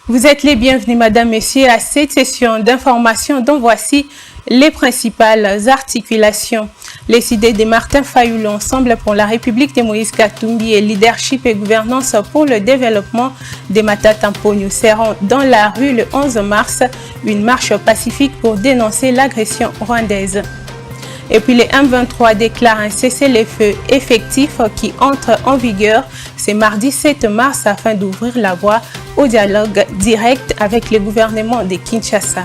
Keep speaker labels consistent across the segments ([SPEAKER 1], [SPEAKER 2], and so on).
[SPEAKER 1] Vous êtes les bienvenus, Madame, Messieurs, à cette session d'information dont voici les principales articulations. Les idées de Martin Fayoulou, Ensemble pour la République de Moïse Katumbi et Leadership et Gouvernance pour le développement des Matatampognou seront dans la rue le 11 mars, une marche pacifique pour dénoncer l'agression rwandaise. Et puis les M23 déclarent un cessez-le-feu effectif qui entre en vigueur ce mardi 7 mars afin d'ouvrir la voie au dialogue direct avec le gouvernement de Kinshasa.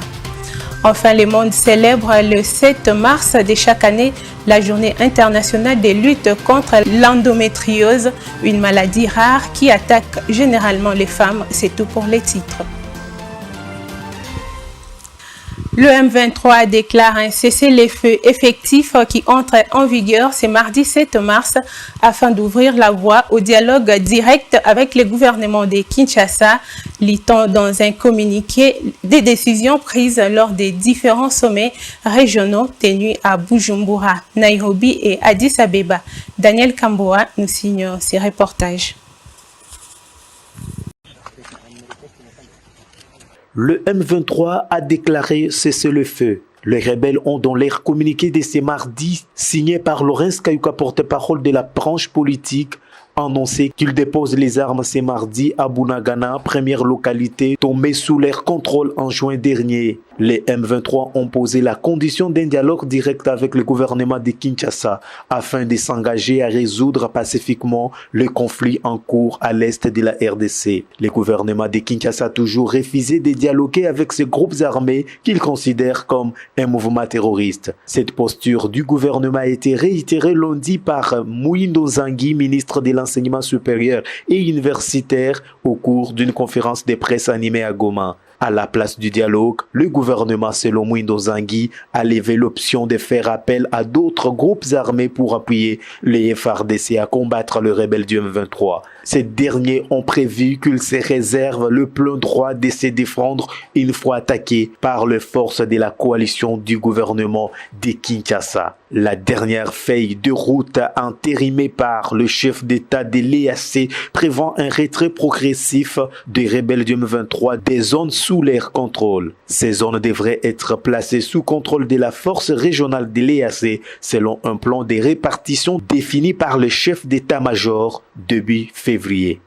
[SPEAKER 1] Enfin, le monde célèbre le 7 mars de chaque année la journée internationale de lutte contre l'endométriose, une maladie rare qui attaque généralement les femmes. C'est tout pour les titres. Le M23 déclare un cessez-le-feu effectif qui entre en vigueur ce mardi 7 mars afin d'ouvrir la voie au dialogue direct avec le gouvernement de Kinshasa, lit-on dans un communiqué des décisions prises lors des différents sommets régionaux tenus à Bujumbura, Nairobi et Addis Abeba. Daniel Kamboa nous signe ces reportages.
[SPEAKER 2] Le M23 a déclaré cessez-le-feu. Les rebelles ont dans leur communiqué de ce mardi, signé par Laurence Kayuka, porte-parole de la branche politique, annoncé qu'ils déposent les armes ce mardi à Bunagana, première localité tombée sous leur contrôle en juin dernier. Les M23 ont posé la condition d'un dialogue direct avec le gouvernement de Kinshasa afin de s'engager à résoudre pacifiquement le conflit en cours à l'est de la RDC. Le gouvernement de Kinshasa a toujours refusé de dialoguer avec ces groupes armés qu'il considère comme un mouvement terroriste. Cette posture du gouvernement a été réitérée lundi par Mouindo Zangui, ministre de l'Enseignement supérieur et universitaire, au cours d'une conférence de presse animée à Goma. À la place du dialogue, le gouvernement, selon Mouindo Zangui, a levé l'option de faire appel à d'autres groupes armés pour appuyer les FARDC à combattre le rebelle du M23. Ces derniers ont prévu qu'ils se réservent le plein droit de se défendre une fois attaqués par les forces de la coalition du gouvernement de Kinshasa. La dernière feuille de route entérimée par le chef d'État de l'EAC prévoit un retrait progressif des rebelles du M23 des zones sous leur contrôle. Ces zones devraient être placées sous contrôle de la force régionale de l'EAC selon un plan de répartition défini par le chef d'état-major début février.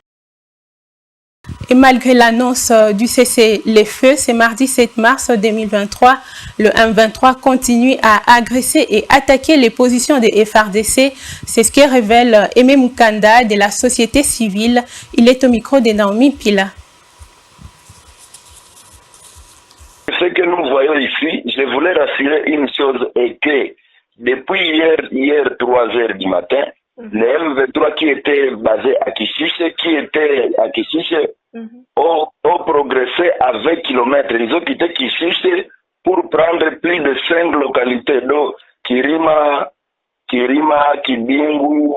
[SPEAKER 1] Et malgré l'annonce du cessez-le-feu, ce mardi 7 mars 2023, le M23 continue à agresser et attaquer les positions des FARDC. C'est ce que révèle Aimé Mukanda de la société civile. Il est au micro de Naomi Pila.
[SPEAKER 3] Ce que nous voyons ici, je voulais rassurer une chose est que depuis hier 3 heures du matin, les M23 qui étaient basés à Kishishe, ont progressé à 20 km. Ils ont quitté Kishishe pour prendre plus de 5 localités, dont Kirima, Kibingu,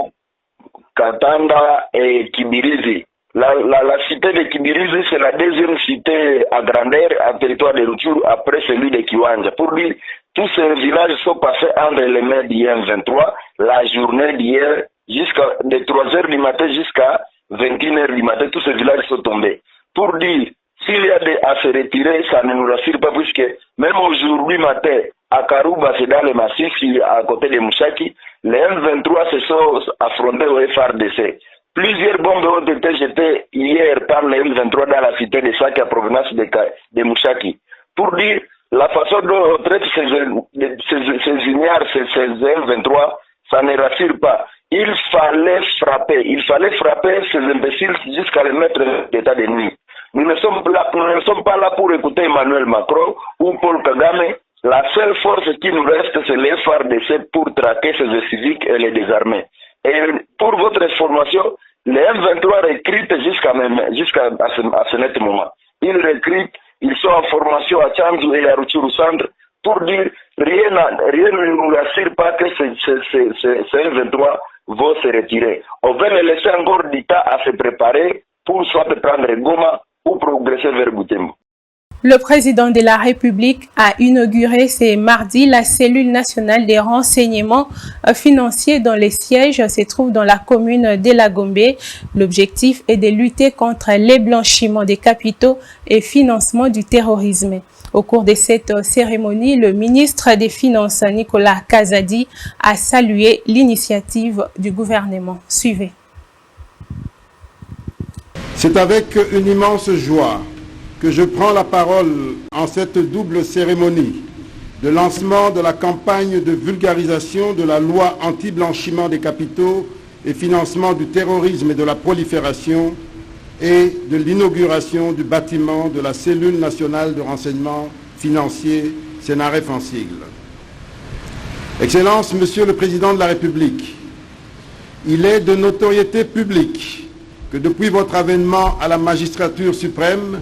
[SPEAKER 3] Katanda et Kibirizi. La cité de Kibirizi, c'est la deuxième cité à grandeur en territoire de Rutshuru après celui de Kiwanja. Pour dire, tous ces villages sont passés entre les mains d'hier 23, la journée d'hier, de 3 heures du matin jusqu'à 21 heures du matin, tous ces villages sont tombés. Pour dire, s'il y a à se retirer, ça ne nous rassure pas, puisque même aujourd'hui matin, à Karouba, c'est dans le massif, à côté de Mouchaki, les M23 se sont affrontés au FARDC. Plusieurs bombes ont été jetées hier par les M23 dans la cité de Saki à provenance de Mouchaki. Pour dire, la façon dont on traite ces ignares, ces M23, ça ne rassure pas. Il fallait frapper ces imbéciles jusqu'à les mettre d'état de nuit. Nous ne sommes pas là pour écouter Emmanuel Macron ou Paul Kagame. La seule force qui nous reste, c'est les FARDC pour traquer ces civiques et les désarmer. Et pour votre information, les M23 recrutent jusqu'à ce net moment. Ils recrutent, ils sont en formation à Tchanzu et à Rutshuru Centre. Pour dire, rien ne nous assure pas que ces M23 vont se retirer. On va les laisser encore du temps à se préparer pour soit prendre Goma ou progresser vers Butembo.
[SPEAKER 1] Le président de la République a inauguré ce mardi la cellule nationale des renseignements financiers dont les sièges se trouvent dans la commune de La Gombe. L'objectif est de lutter contre les blanchiments des capitaux et financement du terrorisme. Au cours de cette cérémonie, le ministre des Finances, Nicolas Kazadi, a salué l'initiative du gouvernement. Suivez.
[SPEAKER 4] C'est avec une immense joie que je prends la parole en cette double cérémonie de lancement de la campagne de vulgarisation de la loi anti-blanchiment des capitaux et financement du terrorisme et de la prolifération et de l'inauguration du bâtiment de la cellule nationale de renseignement financier, CNRF en sigle. Excellence, Monsieur le Président de la République, il est de notoriété publique que depuis votre avènement à la magistrature suprême,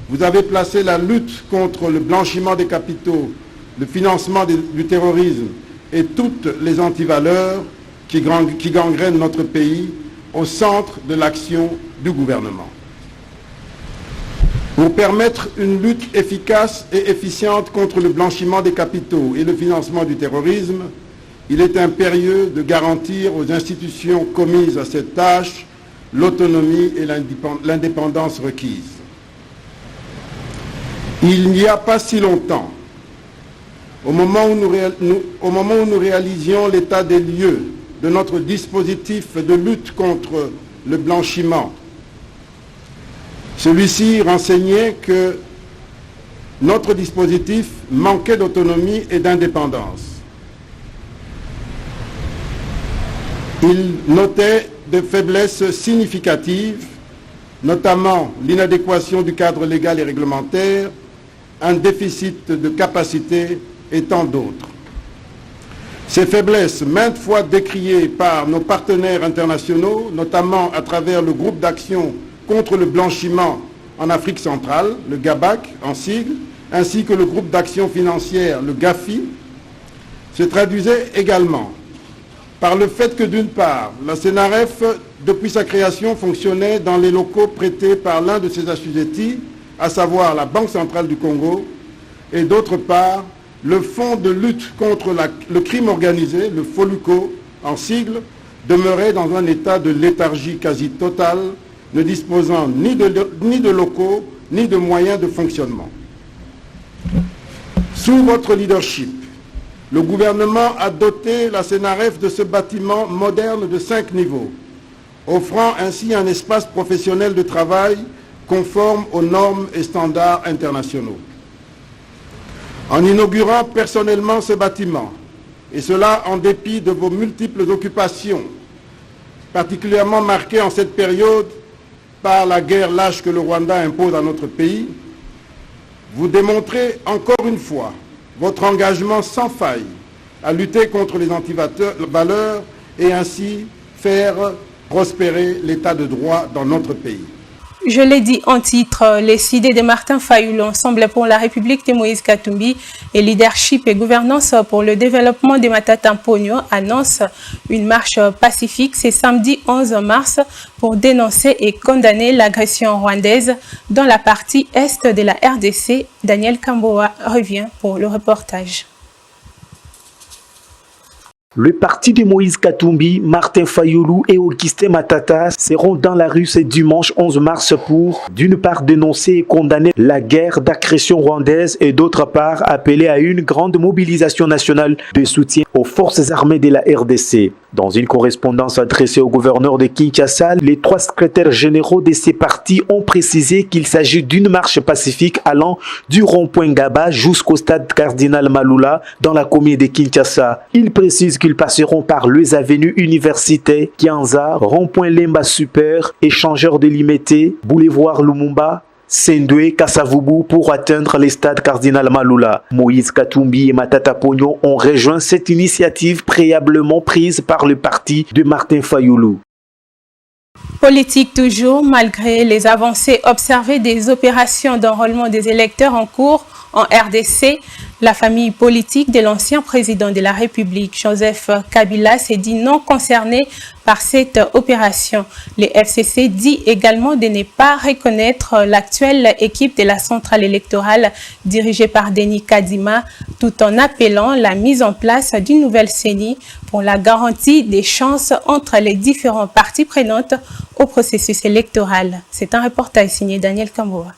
[SPEAKER 4] vous avez placé la lutte contre le blanchiment des capitaux, le financement du terrorisme et toutes les antivaleurs qui gangrènent notre pays au centre de l'action du gouvernement. Pour permettre une lutte efficace et efficiente contre le blanchiment des capitaux et le financement du terrorisme, il est impérieux de garantir aux institutions commises à cette tâche l'autonomie et l'indépendance requises. Il n'y a pas si longtemps, au moment où nous réalisions l'état des lieux de notre dispositif de lutte contre le blanchiment, celui-ci renseignait que notre dispositif manquait d'autonomie et d'indépendance. Il notait de faiblesses significatives, notamment l'inadéquation du cadre légal et réglementaire, un déficit de capacité et tant d'autres. Ces faiblesses, maintes fois décriées par nos partenaires internationaux, notamment à travers le groupe d'action contre le blanchiment en Afrique centrale, le GABAC en sigle, ainsi que le groupe d'action financière, le GAFI, se traduisaient également par le fait que d'une part, la CNRF, depuis sa création, fonctionnait dans les locaux prêtés par l'un de ses assujettis, à savoir la Banque centrale du Congo, et d'autre part, le Fonds de lutte contre le crime organisé, le FOLUCO en sigle, demeurait dans un état de léthargie quasi totale, ne disposant ni de locaux, ni de moyens de fonctionnement. Sous votre leadership, le gouvernement a doté la CNRF de ce bâtiment moderne de 5 niveaux, offrant ainsi un espace professionnel de travail conforme aux normes et standards internationaux. En inaugurant personnellement ce bâtiment, et cela en dépit de vos multiples occupations, particulièrement marquées en cette période par la guerre lâche que le Rwanda impose à notre pays, vous démontrez encore une fois votre engagement sans faille à lutter contre les antivaleurs et ainsi faire prospérer l'état de droit dans notre pays.
[SPEAKER 1] Je l'ai dit en titre, les idées de Martin Fayulu, Ensemble pour la République de Moïse Katumbi et Leadership et Gouvernance pour le développement de Matata Mponyo annoncent une marche pacifique ce samedi 11 mars pour dénoncer et condamner l'agression rwandaise dans la partie est de la RDC. Daniel Kamboa revient pour le reportage.
[SPEAKER 2] Le parti de Moïse Katumbi, Martin Fayulu et Augustin Matata seront dans la rue ce dimanche 11 mars pour, d'une part, dénoncer et condamner la guerre d'agression rwandaise et d'autre part, appeler à une grande mobilisation nationale de soutien aux forces armées de la RDC. Dans une correspondance adressée au gouverneur de Kinshasa, les 3 secrétaires généraux de ces partis ont précisé qu'il s'agit d'une marche pacifique allant du rond-point Gaba jusqu'au stade Cardinal Malula dans la commune de Kinshasa. Ils précisent qu'ils passeront par les avenues Université, Kianza, rond-point Lemba Super, échangeur de Limité, boulevard Lumumba, Sendwe, Kassavubu pour atteindre les stades Cardinal Malula. Moïse Katumbi et Matata Mponyo ont rejoint cette initiative préalablement prise par le parti de Martin Fayulu.
[SPEAKER 1] Politique toujours, malgré les avancées observées des opérations d'enrôlement des électeurs en cours en RDC, La famille politique de l'ancien président de la République, Joseph Kabila, s'est dit non concernée par cette opération. Le FCC dit également de ne pas reconnaître l'actuelle équipe de la centrale électorale dirigée par Denis Kadima, tout en appelant la mise en place d'une nouvelle CENI pour la garantie des chances entre les différentes parties prenantes au processus électoral. C'est un reportage signé Daniel Kamboa.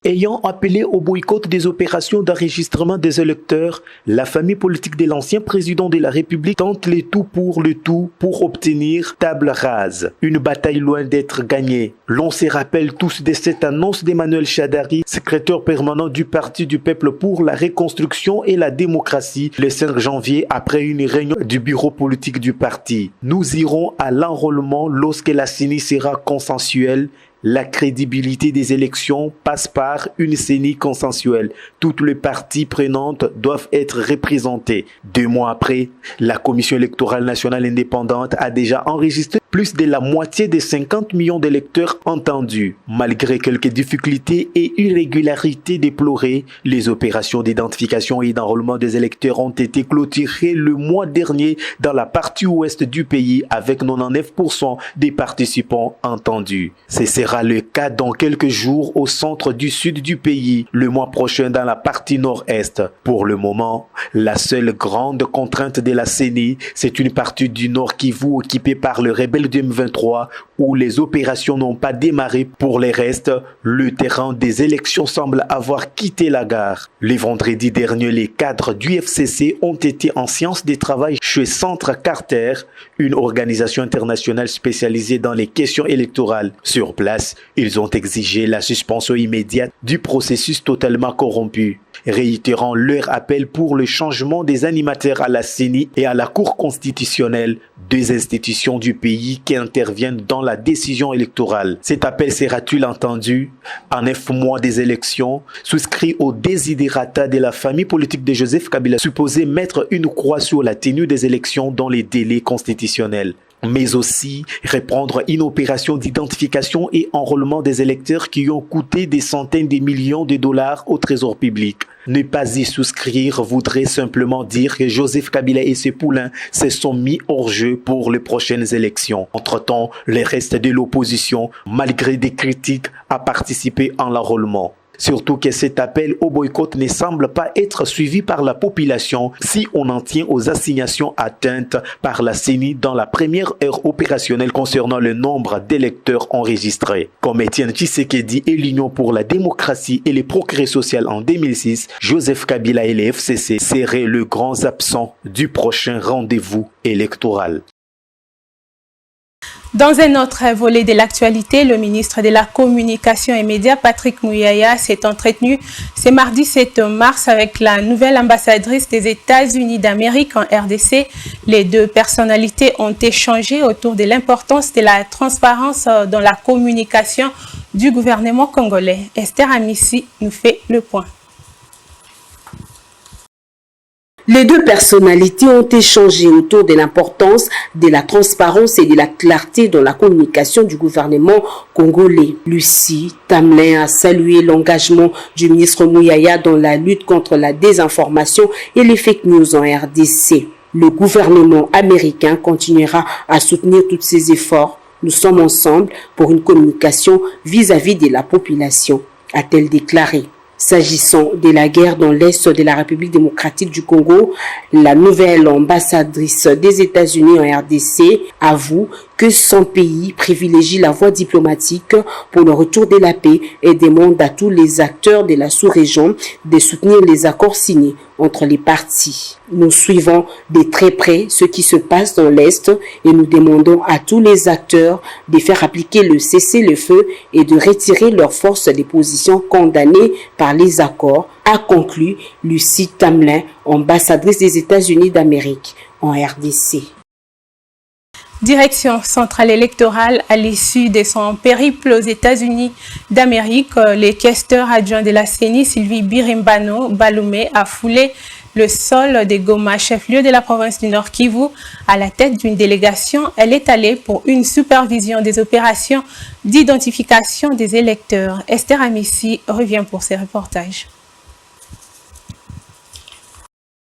[SPEAKER 2] Ayant appelé au boycott des opérations d'enregistrement des électeurs, la famille politique de l'ancien président de la République tente le tout pour obtenir table rase. Une bataille loin d'être gagnée. L'on se rappelle tous de cette annonce d'Emmanuel Chadari, secrétaire permanent du Parti du Peuple pour la Reconstruction et la Démocratie, le 5 janvier après une réunion du bureau politique du parti. Nous irons à l'enrôlement lorsque la CENI sera consensuelle. La crédibilité des élections passe par une CENI consensuelle. Toutes les parties prenantes doivent être représentées. 2 mois après, la Commission électorale nationale indépendante a déjà enregistré plus de la moitié des 50 millions d'électeurs entendus. Malgré quelques difficultés et irrégularités déplorées, les opérations d'identification et d'enrôlement des électeurs ont été clôturées le mois dernier dans la partie ouest du pays avec 99% des participants entendus. Ce sera le cas dans quelques jours au centre du sud du pays, le mois prochain dans la partie nord-est. Pour le moment, la seule grande contrainte de la CENI, c'est une partie du Nord Kivu occupée par le rebelle de M23 où les opérations n'ont pas démarré. Pour les restes, le terrain des élections semble avoir quitté la gare. Le vendredi dernier, les cadres du FCC ont été en séance de travail chez Centre Carter, une organisation internationale spécialisée dans les questions électorales. Sur place, ils ont exigé la suspension immédiate du processus totalement corrompu, réitérant leur appel pour le changement des animateurs à la CENI et à la Cour constitutionnelle, 2 institutions du pays qui interviennent dans la décision électorale. Cet appel sera-t-il entendu? En 9 mois des élections, souscrit au desiderata de la famille politique de Joseph Kabila, supposé mettre une croix sur la tenue des élections dans les délais constitutionnels, mais aussi reprendre une opération d'identification et enrôlement des électeurs qui ont coûté des centaines de millions de dollars au trésor public. Ne pas y souscrire voudrait simplement dire que Joseph Kabila et ses poulains se sont mis hors jeu pour les prochaines élections. Entre-temps, le reste de l'opposition, malgré des critiques, a participé à l'enrôlement. Surtout que cet appel au boycott ne semble pas être suivi par la population si on en tient aux assignations atteintes par la CENI dans la première heure opérationnelle concernant le nombre d'électeurs enregistrés. Comme Étienne Tshisekedi et l'Union pour la démocratie et les progrès sociaux en 2006, Joseph Kabila et les FCC seraient le grand absent du prochain rendez-vous électoral.
[SPEAKER 1] Dans un autre volet de l'actualité, le ministre de la Communication et Médias, Patrick Muyaya, s'est entretenu ce mardi 7 mars avec la nouvelle ambassadrice des États-Unis d'Amérique en RDC. Les 2 personnalités ont échangé autour de l'importance de la transparence dans la communication du gouvernement congolais. Esther Amissi nous fait le point.
[SPEAKER 5] Les 2 personnalités ont échangé autour de l'importance de la transparence et de la clarté dans la communication du gouvernement congolais. Lucie Tamlin a salué l'engagement du ministre Muyaya dans la lutte contre la désinformation et les fake news en RDC. Le gouvernement américain continuera à soutenir tous ces efforts. Nous sommes ensemble pour une communication vis-à-vis de la population, a-t-elle déclaré. S'agissant de la guerre dans l'Est de la République démocratique du Congo, la nouvelle ambassadrice des États-Unis en RDC avoue que son pays privilégie la voie diplomatique pour le retour de la paix et demande à tous les acteurs de la sous-région de soutenir les accords signés entre les parties. Nous suivons de très près ce qui se passe dans l'Est et nous demandons à tous les acteurs de faire appliquer le cessez-le-feu et de retirer leurs forces des positions condamnées par les accords, a conclu Lucie Tamlin, ambassadrice des États-Unis d'Amérique en RDC.
[SPEAKER 1] Direction centrale électorale, à l'issue de son périple aux États-Unis d'Amérique, le questeur adjoint de la CENI, Sylvie Birimbano Baloumé, a foulé le sol de Goma, chef-lieu de la province du Nord Kivu. À la tête d'une délégation, elle est allée pour une supervision des opérations d'identification des électeurs. Esther Amissi revient pour ses reportages.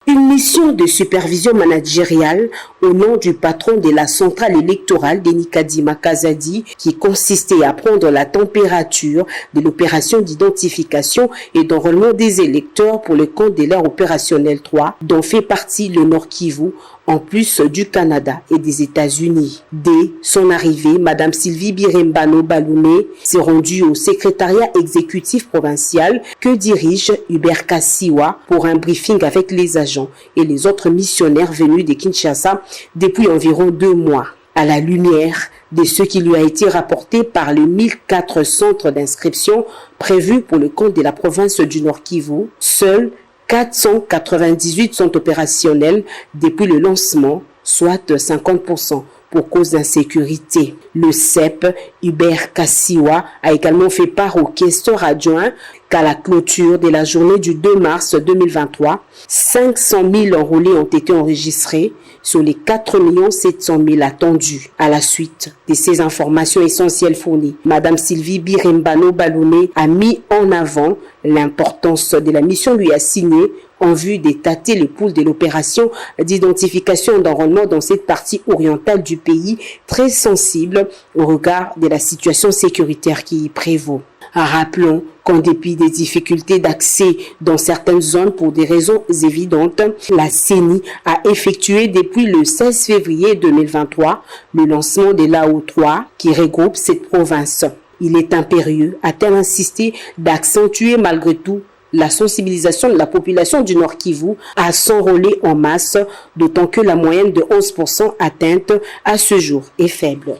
[SPEAKER 5] Une mission de supervision managériale au nom du patron de la centrale électorale, Denis Kadima Kazadi, qui consistait à prendre la température de l'opération d'identification et d'enrôlement des électeurs pour le compte de l'aire opérationnelle 3, dont fait partie le Nord Kivu, en plus du Canada et des États-Unis. Dès son arrivée, Madame Sylvie Birimbano Baloumé s'est rendue au secrétariat exécutif provincial que dirige Hubert Kassiwa pour un briefing avec les agents et les autres missionnaires venus de Kinshasa depuis environ 2 mois. À la lumière de ce qui lui a été rapporté par les 1004 centres d'inscription prévus pour le compte de la province du Nord Kivu, seuls 498 sont opérationnels depuis le lancement, soit 50% pour cause d'insécurité. Le CEP, Hubert Kassiwa, a également fait part au questeur adjoint qu'à la clôture de la journée du 2 mars 2023, 500 000 enrôlés ont été enregistrés sur les 4 700 000 attendus. À la suite de ces informations essentielles fournies, Madame Sylvie Birimbano Baloumé a mis en avant l'importance de la mission lui assignée en vue de tâter le pouls de l'opération d'identification d'enrôlement dans cette partie orientale du pays, très sensible au regard de la situation sécuritaire qui y prévaut. Rappelons qu'en dépit des difficultés d'accès dans certaines zones pour des raisons évidentes, la CENI a effectué depuis le 16 février 2023 le lancement de l'AO3 qui regroupe cette province. Il est impérieux, a-t-elle insisté, d'accentuer malgré tout la sensibilisation de la population du Nord Kivu à s'enrôler en masse, d'autant que la moyenne de 11% atteinte à ce jour est faible.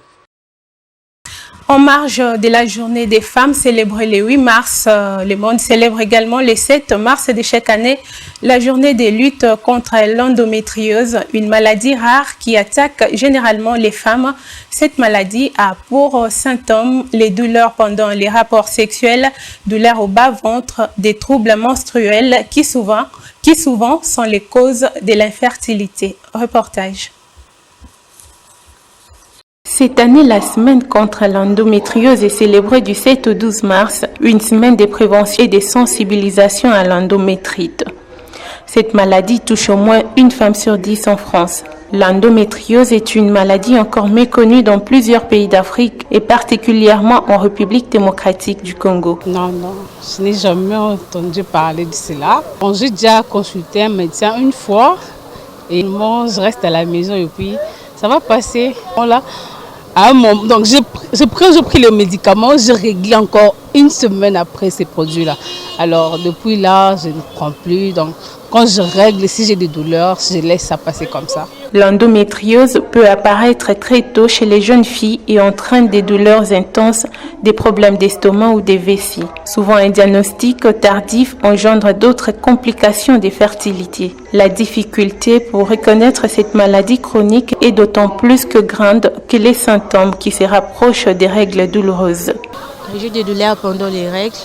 [SPEAKER 1] En marge de la journée des femmes célébrée le 8 mars, le monde célèbre également le 7 mars de chaque année la journée de lutte contre l'endométriose, une maladie rare qui attaque généralement les femmes. Cette maladie a pour symptômes les douleurs pendant les rapports sexuels, douleurs au bas-ventre, des troubles menstruels qui souvent sont les causes de l'infertilité. Reportage. Cette année, la semaine contre l'endométriose est célébrée du 7 au 12 mars, une semaine de prévention et de sensibilisation à l'endométrite. Cette maladie touche au moins une femme sur 10 en France. L'endométriose est une maladie encore méconnue dans plusieurs pays d'Afrique et particulièrement en République démocratique du Congo.
[SPEAKER 6] Non, je n'ai jamais entendu parler de cela. Bon, j'ai déjà consulté un médecin une fois et moi, je reste à la maison et puis ça va passer. Voilà. Donc j'ai pris le médicament, je réglé encore une semaine après ces produits-là. Alors depuis là, je ne prends plus. Donc quand je règle, si j'ai des douleurs, je laisse ça passer comme ça.
[SPEAKER 1] L'endométriose peut apparaître très tôt chez les jeunes filles et entraîne des douleurs intenses, des problèmes d'estomac ou des vessies. Souvent, un diagnostic tardif engendre d'autres complications de fertilité. La difficulté pour reconnaître cette maladie chronique est d'autant plus que grande que les symptômes qui se rapprochent des règles douloureuses.
[SPEAKER 7] J'ai des douleurs pendant les règles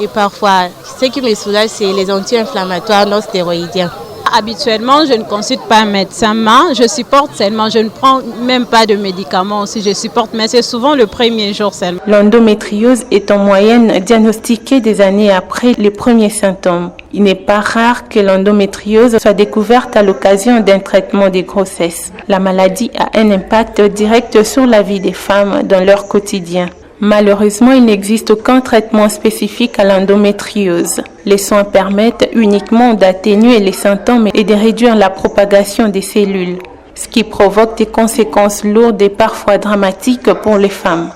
[SPEAKER 7] et parfois, ce qui me soulage, c'est les anti-inflammatoires non stéroïdiens. Habituellement, je ne consulte pas un médecin, mais je supporte seulement. Je ne prends même pas de médicaments aussi, je supporte, mais c'est souvent le premier jour seulement.
[SPEAKER 1] L'endométriose est en moyenne diagnostiquée des années après les premiers symptômes. Il n'est pas rare que l'endométriose soit découverte à l'occasion d'un traitement des grossesses. La maladie a un impact direct sur la vie des femmes dans leur quotidien. Malheureusement, il n'existe aucun traitement spécifique à l'endométriose. Les soins permettent uniquement d'atténuer les symptômes et de réduire la propagation des cellules, ce qui provoque des conséquences lourdes et parfois dramatiques pour les femmes.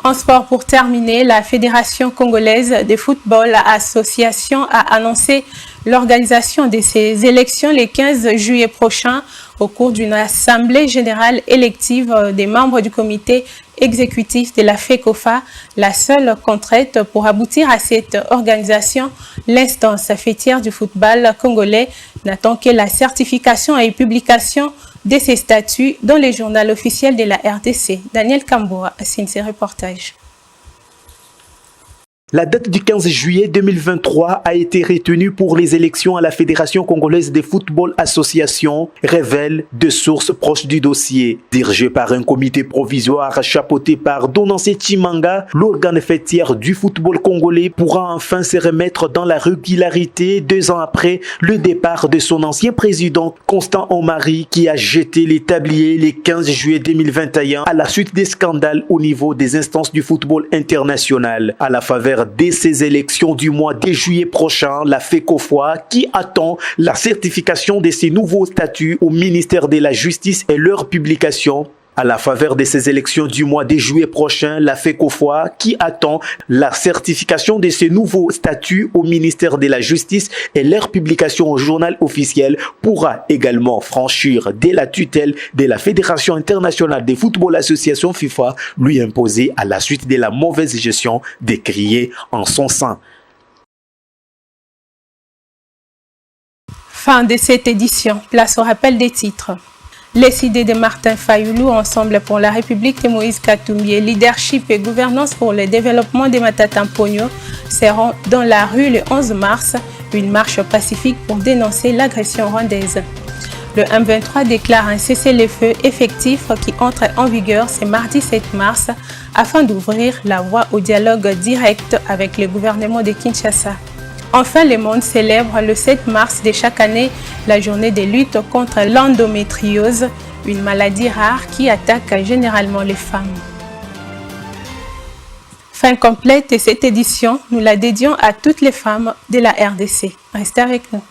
[SPEAKER 1] En sport, pour terminer, la Fédération congolaise de football association a annoncé l'organisation de ces élections le 15 juillet prochain au cours d'une assemblée générale élective des membres du comité exécutif de la FECOFA. La seule contrainte pour aboutir à cette organisation, l'instance fêtière du football congolais n'attend que la certification et publication de ces statuts dans les journaux officiels de la RDC. Daniel Kamboa signe ses reportages.
[SPEAKER 2] La date du 15 juillet 2023 a été retenue pour les élections à la Fédération congolaise de football association, révèle de sources proches du dossier. Dirigé par un comité provisoire chapeauté par Donancé Chimanga, l'organe fêtière du football congolais pourra enfin se remettre dans la régularité 2 ans après le départ de son ancien président Constant Omari qui a jeté les tabliers le 15 juillet 2021 à la suite des scandales au niveau des instances du football international. À la faveur dès ces élections du mois de juillet prochain, la FECOFOA qui attend la certification de ces nouveaux statuts au ministère de la Justice et leur publication. À la faveur de ces élections du mois de juillet prochain, la FECOFOA qui attend la certification de ces nouveaux statuts au ministère de la Justice et leur publication au journal officiel pourra également franchir dès la tutelle de la Fédération internationale de football association FIFA lui imposer à la suite de la mauvaise gestion décriée en son sein.
[SPEAKER 1] Fin de cette édition. Place au rappel des titres. Les idées de Martin Fayulu, Ensemble pour la République de Moïse Katumbi, Leadership et Gouvernance pour le développement de Matata-Mponyo seront dans la rue le 11 mars, une marche pacifique pour dénoncer l'agression rwandaise. Le M23 déclare un cessez-le-feu effectif qui entre en vigueur ce mardi 7 mars afin d'ouvrir la voie au dialogue direct avec le gouvernement de Kinshasa. Enfin, le monde célèbre le 7 mars de chaque année la journée de lutte contre l'endométriose, une maladie rare qui attaque généralement les femmes. Fin complète de cette édition, nous la dédions à toutes les femmes de la RDC. Restez avec nous.